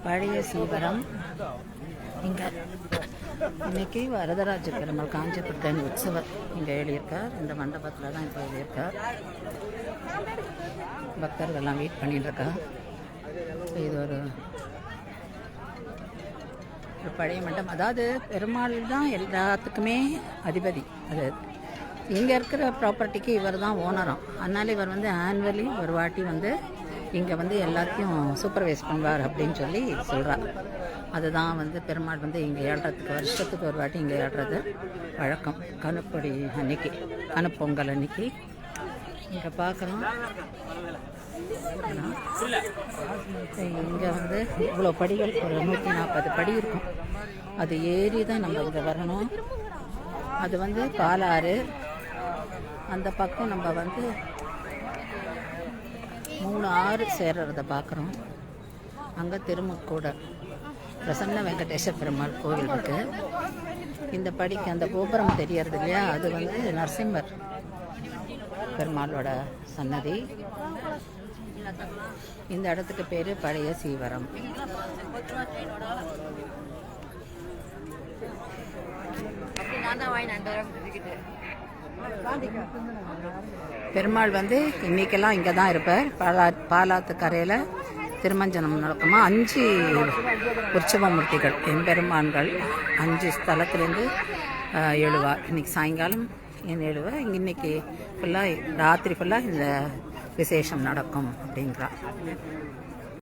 பழைய சீவரம். இங்கே இன்னைக்கு வரதராஜ பெருமாள் காஞ்சிபுரத்தின் உற்சவர் இங்கே எழுதியிருக்கார். இந்த மண்டபத்தில் தான் இப்போ எழுதியிருக்கார். பக்தர்கள்லாம் வெயிட் பண்ணிட்டு இருக்கா. இது ஒரு பழைய மண்டபம். அதாவது பெருமாள் தான் எல்லாத்துக்குமே அதிபதி. அது இங்கே இருக்கிற ப்ராப்பர்ட்டிக்கு இவர் தான் ஓனராம். அதனால இவர் வந்து ஆனுவலி ஒரு வாட்டி வந்து இங்கே வந்து எல்லாத்தையும் சூப்பர்வைஸ் பண்ணுவார் அப்படின்னு சொல்லி சொல்கிறார். அதுதான் வந்து பெருமாள் வந்து இங்கே ஏழுறதுக்கு வருஷத்துக்கு ஒரு வாட்டி இங்கே ஏழுறது வழக்கம். கணுப்பொடி அன்னைக்கு, கணுப்பொங்கல் அன்னைக்கு இங்கே பார்க்குறோம். இங்கே வந்து இவ்வளோ படிகள், ஒரு 140 படி இருக்கும். அது ஏறி தான் நம்ம இங்கே வரணும். அது வந்து பாலாறு. அந்த பக்கம் நம்ம வந்து 3 ஆறு சேர்றத பார்க்குறோம். அங்கே திருமுக்கூடல் பிரசன்ன வெங்கடேச பெருமாள் கோவில் இருக்குது. இந்த படிக்கு அந்த கோபுரம் தெரியறது இல்லையா, அது வந்து நரசிம்மர் பெருமாளோட சன்னதி. இந்த இடத்துக்கு பேர் பழைய சீவரம். பெருமாள் வந்து இன்னைக்கெல்லாம் இங்கே தான் இருப்பார். பாலாத்து கரையில் திருமஞ்சனம் நடக்குமா. 5 உற்சவமூர்த்திகள் எம்பெருமான்கள் 5 ஸ்தலத்திலேருந்து எழுவார். இன்னைக்கு சாயங்காலம் எழுவா. இன்னைக்கு ஃபுல்லாக ராத்திரி ஃபுல்லாக இந்த விசேஷம் நடக்கும் அப்படிங்கிறார்.